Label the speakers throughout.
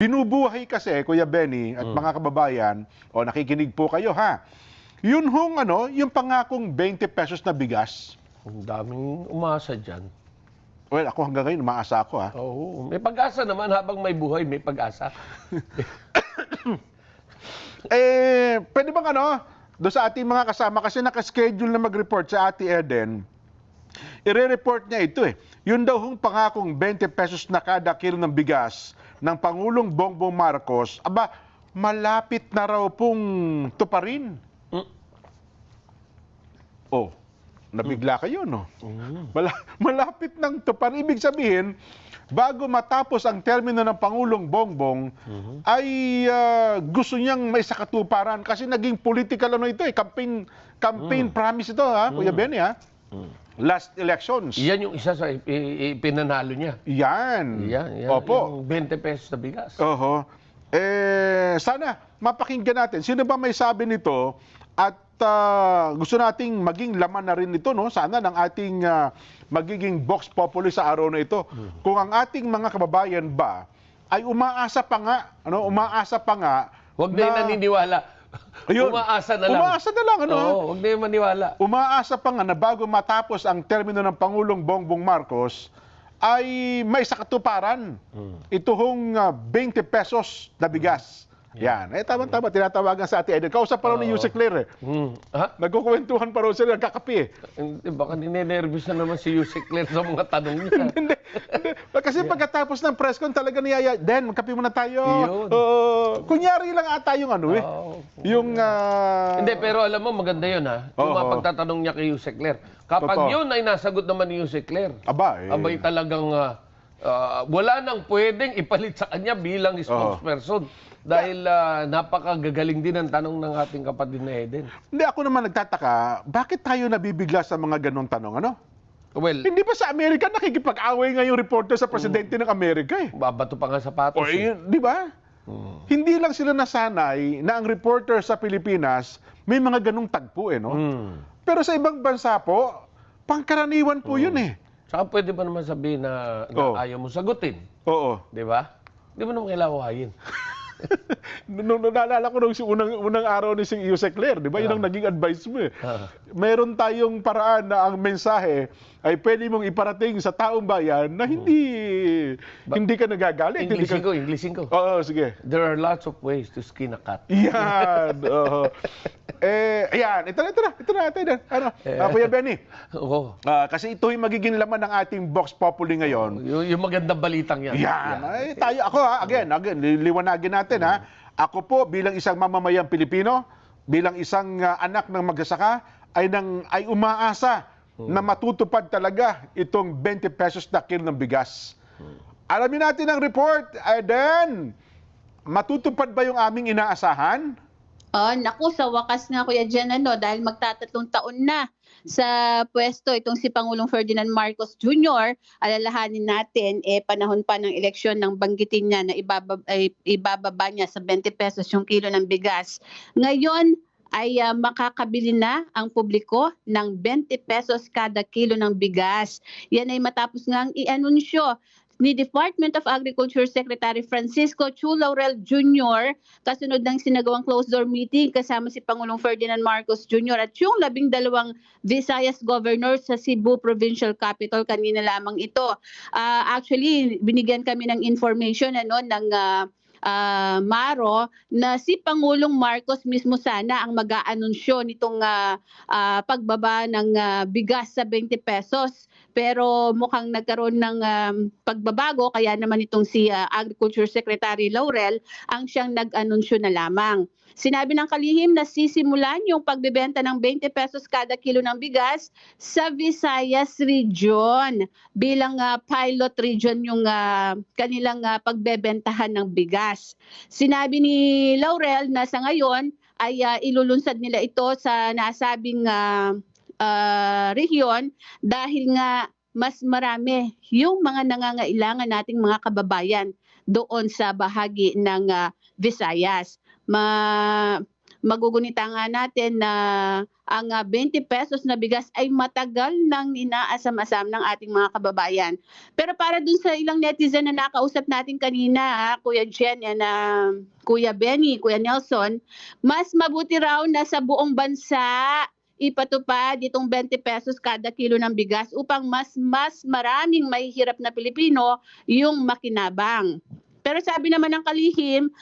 Speaker 1: Binubuhay kasi, Kuya Benny at mga kababayan, o nakikinig po kayo ha, yun hong yung pangakong 20 pesos na bigas.
Speaker 2: Ang daming umasa dyan.
Speaker 1: Well, ako hanggang ngayon, umaasa ako ha.
Speaker 2: Oo, may pag-asa naman habang may buhay, may pag-asa.
Speaker 1: Pwede bang doon sa ating mga kasama, kasi nakaschedule na mag-report sa Ate Eden, ire-report niya ito Yun daw hong pangakong 20 pesos na kada kilo ng bigas ng Pangulong Bongbong Marcos, aba, malapit na raw pong tuparin. Oh, nabigla kayo, no? Malapit ng tuparin. Ibig sabihin, bago matapos ang termino ng Pangulong Bongbong, ay gusto niyang may sakatuparan kasi naging political ito campaign promise ito ha, Kuya Benny ha. Last elections.
Speaker 2: Yan yung isa sa pinanalo niya.
Speaker 1: Yan. Opo.
Speaker 2: Yung 20 pesos na bigas.
Speaker 1: Oho. Sana mapakinggan natin. Sino ba may sabi nito? At gusto nating maging laman na rin ito, no? Sana ng ating magiging Vox Populi sa araw na ito. Kung ang ating mga kababayan ba ay umaasa pa nga,
Speaker 2: Huwag na yung naniniwala.
Speaker 1: Ayun.
Speaker 2: Umaasa na lang.
Speaker 1: Umaasa na lang,
Speaker 2: Oo, huwag na yung maniwala.
Speaker 1: Umaasa pa nga na bago matapos ang termino ng Pangulong Bongbong Marcos, ay may sakatuparan. Ito hong 20 pesos na bigas. Yan. Tama-tama, tinatawagan sa Ate Eden. Kausap pa raw ni Yusek Claire
Speaker 2: Ha?
Speaker 1: Nagkukwentuhan pa raw sila, nagkakape
Speaker 2: Baka ninenervous na naman si Yusek Claire sa mga tanong niya.
Speaker 1: Hindi. Kasi pagkatapos ng press con, talaga niyaya, Den, magkape muna tayo.
Speaker 2: Yun.
Speaker 1: Kunyari lang ata yung yung...
Speaker 2: Hindi, pero alam mo, maganda yun ha. Yung mga pagtatanong niya kay Yusek Claire. Kapag yun ay nasagot naman ni Yusek Claire, abay talagang wala nang pwedeng ipalit sa kanya bilang spokesperson. Dahil napakagagaling din ang tanong ng ating kapatid na Eden.
Speaker 1: Hindi, ako naman nagtataka, bakit tayo nabibigla sa mga ganong tanong,
Speaker 2: Well,
Speaker 1: Hindi ba sa Amerika nakikipag-away nga yung reporter sa presidente ng Amerika
Speaker 2: babato pa nga sapatos.
Speaker 1: Di ba? Hindi lang sila nasanay na ang reporter sa Pilipinas may mga ganong tagpo Pero sa ibang bansa po, pangkaraniwan po yun
Speaker 2: Saka pwede ba naman sabihin na ayaw mo sagutin?
Speaker 1: Oo.
Speaker 2: Di ba? Di mo naman kailangan wahayin.
Speaker 1: Naalala ko nung unang araw ni Sing Yusek Claire, di ba? Yun ang naging advice mo Meron tayong paraan na ang mensahe ay pwede mong iparating sa taong bayan na hindi ka nagagalit.
Speaker 2: Englishin ko.
Speaker 1: Oo, sige.
Speaker 2: There are lots of ways to skin a cat.
Speaker 1: Yan. Ayan. Ito na. Kuya Benny.
Speaker 2: Oo.
Speaker 1: Kasi ito yung magiging laman ng ating Vox Populi ngayon.
Speaker 2: Yung magandang balitang yan.
Speaker 1: Yan. Again, liwanagin natin Ako po bilang isang mamamayang Pilipino, bilang isang anak ng magsasaka, ay umaasa na matutupad talaga itong 20 pesos na kilo ng bigas. Alamin natin ang report. Then, matutupad ba yung aming inaasahan?
Speaker 3: Naku, sa wakas nga Kuya Jen, dahil magtatatlong taon na sa pwesto itong si Pangulong Ferdinand Marcos Jr., alalahanin natin, panahon pa ng eleksyon nang banggitin niya na ibababa niya sa 20 pesos yung kilo ng bigas. Ngayon ay makakabili na ang publiko ng 20 pesos kada kilo ng bigas. Yan ay matapos ngang i-anunsyo ni Department of Agriculture Secretary Francisco Chu Laurel Jr. kasunod ng sinagawang closed-door meeting kasama si Pangulong Ferdinand Marcos Jr. at yung 12 Visayas governor sa Cebu Provincial Capital kanina lamang ito. Actually, binigyan kami ng information ng Maro na si Pangulong Marcos mismo sana ang mag-aanunsyo nitong pagbaba ng bigas sa 20 pesos. Pero mukhang nagkaroon ng pagbabago, kaya naman itong si Agriculture Secretary Laurel ang siyang nag-anunsyo na lamang. Sinabi ng kalihim na sisimulan yung pagbebenta ng 20 pesos kada kilo ng bigas sa Visayas Region bilang pilot region yung kanilang pagbebentahan ng bigas. Sinabi ni Laurel na sa ngayon ay ilulunsad nila ito sa nasabing rehiyon dahil nga mas marami yung mga nangangailangan nating mga kababayan doon sa bahagi ng Visayas. magugunita nga natin na ang 20 pesos na bigas ay matagal nang inaasam-asam ng ating mga kababayan. Pero para dun sa ilang netizen na nakausap natin kanina, Kuya Jen and Kuya Benny, Kuya Nelson, mas mabuti raw na sa buong bansa ipatupad itong 20 pesos kada kilo ng bigas upang mas maraming mahihirap na Pilipino yung makinabang. Pero sabi naman ng kalihim,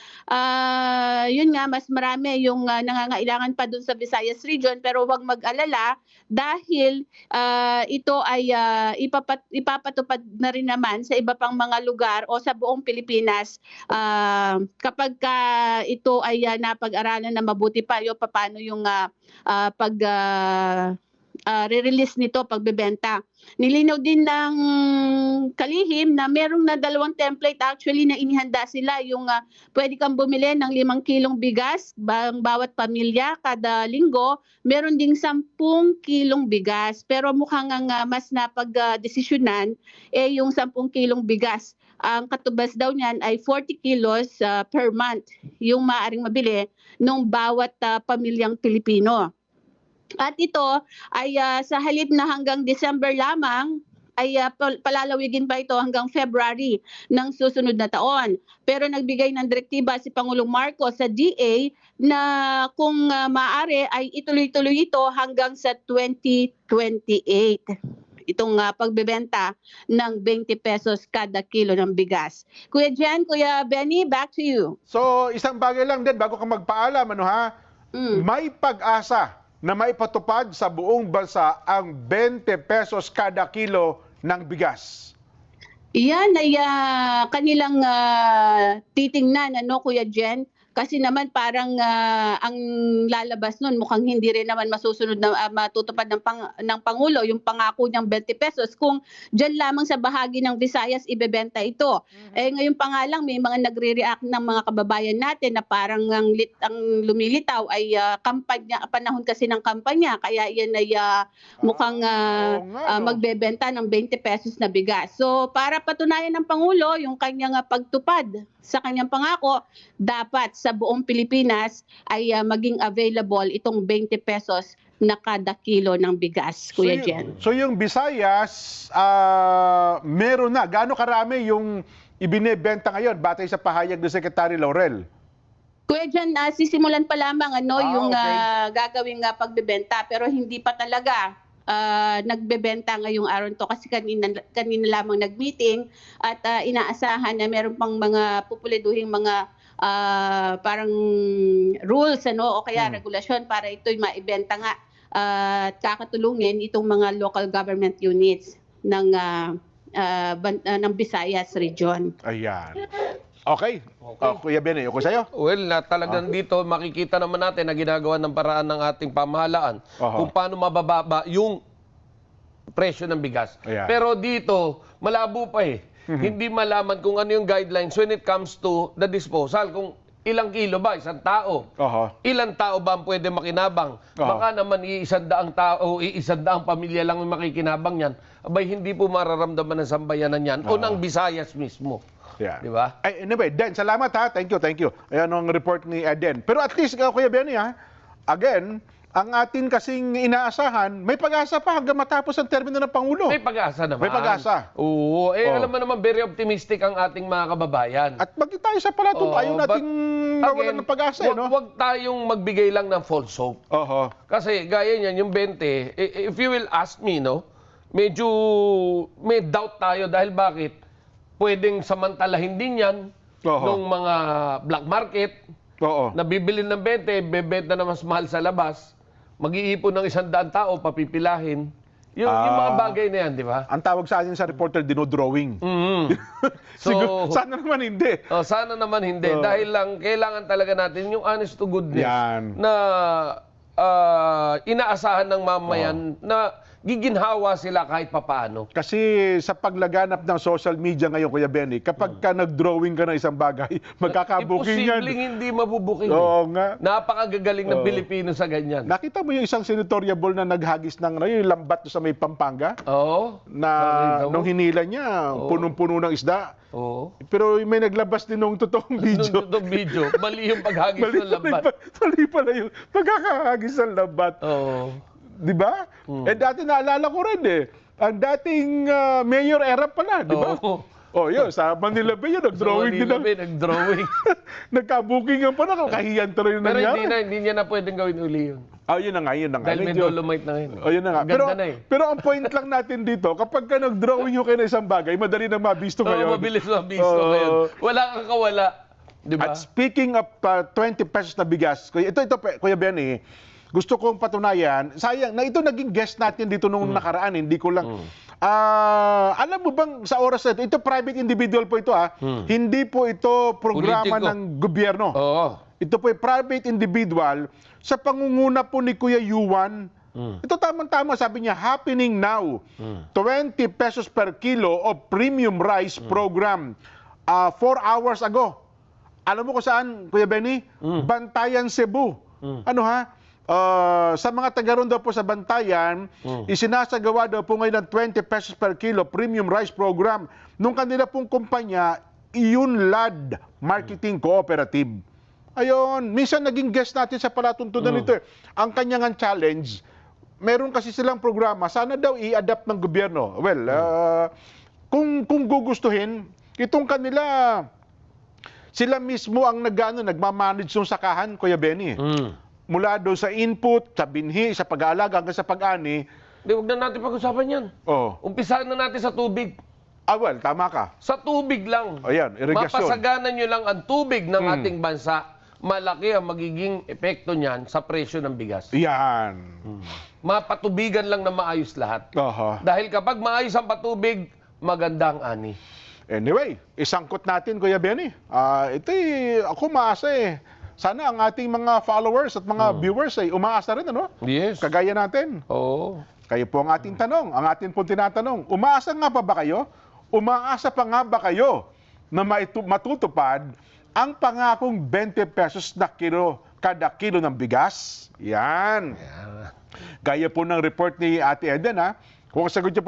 Speaker 3: yun nga, mas marami yung nangangailangan pa dun sa Visayas region, pero huwag mag-alala dahil ito ay ipapatupad na rin naman sa iba pang mga lugar o sa buong Pilipinas kapag ito ay napag-aralan na mabuti pa yung paano yung re-release nito, pagbebenta. Nilinaw din ng kalihim na merong na 2 template actually na inihanda sila. Yung pwede kang bumili ng 5 kilong bigas bawat pamilya kada linggo. Meron ding 10 kilong bigas. Pero mukhang mas napag-desisyonan yung 10 kilong bigas. Ang katubas daw niyan ay 40 kilos per month yung maaaring mabili ng bawat pamilyang Pilipino. At ito ay sa halip na hanggang December lamang, ay palalawigin pa ito hanggang February ng susunod na taon. Pero nagbigay ng direktiba si Pangulong Marcos sa DA na kung maaari ay ituloy-tuloy ito hanggang sa 2028. Itong pagbebenta ng 20 pesos kada kilo ng bigas. Kuya Jen, Kuya Benny, back to you.
Speaker 1: So, isang bagay lang din bago ka magpaalam, may pag-asa na maipatupad sa buong bansa ang 20 pesos kada kilo ng bigas.
Speaker 3: Iyan ay kanilang titingnan, Kuya Jen? Kasi naman parang ang lalabas nun mukhang hindi rin naman masusunod na matutupad ng Pangulo yung pangako niyang 20 pesos kung dyan lamang sa bahagi ng Visayas ibebenta ito. Ngayon pa nga lang may mga nagre-react ng mga kababayan natin na parang ang lumilitaw ay kampanya, panahon kasi ng kampanya, kaya yan ay mukhang magbebenta ng 20 pesos na bigas. So para patunayan ng Pangulo yung kanyang pagtupad sa kanyang pangako, dapat sa buong Pilipinas ay maging available itong 20 pesos na kada kilo ng bigas, Kuya Jen.
Speaker 1: So yung Visayas, meron na. Gaano karami yung ibinebenta ngayon batay sa pahayag ni Secretary Laurel?
Speaker 3: Kuya Jen, sisimulan pa lamang yung gagawing pagbebenta, pero hindi pa talaga nagbebenta ngayong araw to kasi kanina lamang nag-meeting at inaasahan na meron pang mga pupuliduhing mga parang rules o kaya regulasyon para ito'y maibenta nga at kakatulungin itong mga local government units ng Visayas region.
Speaker 1: Ayan. Okay. Kuya Benny, ako sa'yo.
Speaker 2: Well, talagang dito makikita naman natin na ginagawa ng paraan ng ating pamahalaan kung paano mabababa yung presyo ng bigas.
Speaker 1: Ayan.
Speaker 2: Pero dito, malabo pa eh. Hindi malaman kung ano yung guidelines when it comes to the disposal. Kung ilang kilo ba, isang tao. Ilang tao ba ang pwede makinabang? Baka naman iisandaang tao, iisandaang pamilya lang yung makikinabang yan. Abay, hindi po mararamdaman ng sambayanan yan o ng Visayas mismo.
Speaker 1: Yeah.
Speaker 2: Di ba?
Speaker 1: Anyway, Den, salamat ha. Thank you. Ayan ang report ni Eden. Pero at least, Kuya Benny again, ang atin kasing inaasahan, may pag-asa pa hanggang matapos ang termino ng Pangulo.
Speaker 2: May pag-asa naman.
Speaker 1: May pag-asa.
Speaker 2: Oo. Alam mo naman, very optimistic ang ating mga kababayan.
Speaker 1: At maging tayo sa palato, ayaw natin mawalan ng pag-asa.
Speaker 2: Huwag tayong magbigay lang ng false hope. Kasi gaya niyan, yung 20, if you will ask me, medyo may doubt tayo dahil bakit? Pwedeng samantalahin din yan ng mga black market na bibili ng 20, bebenta na mas mahal sa labas, mag-iipon ng 100 tao, papipilahin. Yung mga bagay na yan, di ba?
Speaker 1: Ang tawag sa atin sa reporter, dinodrawing.
Speaker 2: So,
Speaker 1: siguro, sana naman hindi.
Speaker 2: Sana naman hindi. Dahil lang, kailangan talaga natin yung honest to goodness na inaasahan ng mamayan na giginhawa sila kahit papaano.
Speaker 1: Kasi sa paglaganap ng social media ngayon, Kuya Benny, kapag ka nag-drawing ka ng isang bagay, magkakabuking yan.
Speaker 2: Imposibleng hindi mabubuking.
Speaker 1: Oo nga.
Speaker 2: Napakagagaling ng Pilipino sa ganyan.
Speaker 1: Nakita mo yung isang senatorial ball na naghagis ng yung lambat sa may Pampanga?
Speaker 2: Oo.
Speaker 1: Na nung hinila niya, punong-puno ng isda.
Speaker 2: Oo.
Speaker 1: Pero may naglabas din nung totoong video.
Speaker 2: Nung video, mali yung paghagis ng lambat.
Speaker 1: Mali pala yung pagkakahagis ng lambat.
Speaker 2: Oo.
Speaker 1: Di ba? Eh dati naalala ko rin ang dating Mayor Erap pala, di ba?
Speaker 2: Oo.
Speaker 1: Oh, yun, sa Manila Bay yun, nag-drawing din.
Speaker 2: Nag-drawing.
Speaker 1: Nagka-booking yan pala, kakahiyan tuloy yung
Speaker 2: Pero
Speaker 1: nangyari.
Speaker 2: hindi niya na pwedeng gawin uli yun.
Speaker 1: Yun na nga, yun na nga.
Speaker 2: Dahil may
Speaker 1: Medyo-
Speaker 2: dolomite na yun.
Speaker 1: Oh, yun na nga.
Speaker 2: Ganda na eh.
Speaker 1: Pero ang point lang natin dito, kapag ka nag-drawing yung kayo ng isang bagay, madali nang mabisto
Speaker 2: Oo,
Speaker 1: ngayon.
Speaker 2: mabilis mabisto
Speaker 1: Oo.
Speaker 2: ngayon. Wala kang kawala. Di ba?
Speaker 1: At speaking of 20 pesos na bigas, ito Kuya Benny, gusto kong patunayan, sayang, na ito naging guest natin dito nung nakaraan, hindi ko lang. Alam mo bang sa oras na ito private individual po ito hindi po ito programa
Speaker 2: Politiko.
Speaker 1: ng gobyerno.
Speaker 2: Oo.
Speaker 1: Ito po ay private individual sa pangunguna po ni Kuya Yuan. Ito tamang-tama, sabi niya, happening now. 20 pesos per kilo of premium rice program. 4 hours ago. Alam mo kung saan, Kuya Benny? Bantayan, Cebu. Ano ha? Sa mga taga ron daw po sa Bantayan, isinasagawa daw po ngayon ng 20 pesos per kilo premium rice program nung kanila pong kumpanya, Yunlad Marketing Cooperative. Ayun, minsan naging guest natin sa palatuntunan nito. Ang kanyang challenge, meron kasi silang programa, sana daw i-adapt ng gobyerno. Well, kung gugustuhin, itong kanila, sila mismo ang nagmamanage ng sakahan, Kuya Benny. Mula doon sa input, sa binhi, sa pag-aalaga, hanggang sa pag-ani.
Speaker 2: Di, huwag na natin pag-usapan yan. Umpisahan na natin sa tubig.
Speaker 1: Well, tama ka.
Speaker 2: Sa tubig lang.
Speaker 1: Ayan, irigasyon.
Speaker 2: Mapasaganan nyo lang ang tubig ng ating bansa. Malaki ang magiging epekto niyan sa presyo ng bigas.
Speaker 1: Yan.
Speaker 2: Mapatubigan lang na maayos lahat. Dahil kapag maayos ang patubig, maganda ang ani.
Speaker 1: Anyway, isangkot natin, Kuya Benny. Ito ako maasa sana ang ating mga followers at mga viewers ay umaasa rin, ano?
Speaker 2: Yes.
Speaker 1: Kagaya natin.
Speaker 2: Oo.
Speaker 1: Kayo po ang ating tanong, ang ating pong tinatanong. Umaasa nga pa ba kayo? Umaasa pa nga ba kayo na matutupad ang pangakong 20 pesos na kada kilo ng bigas? Yan. Gaya po ng report ni Ate Eden, kung sagot niyo po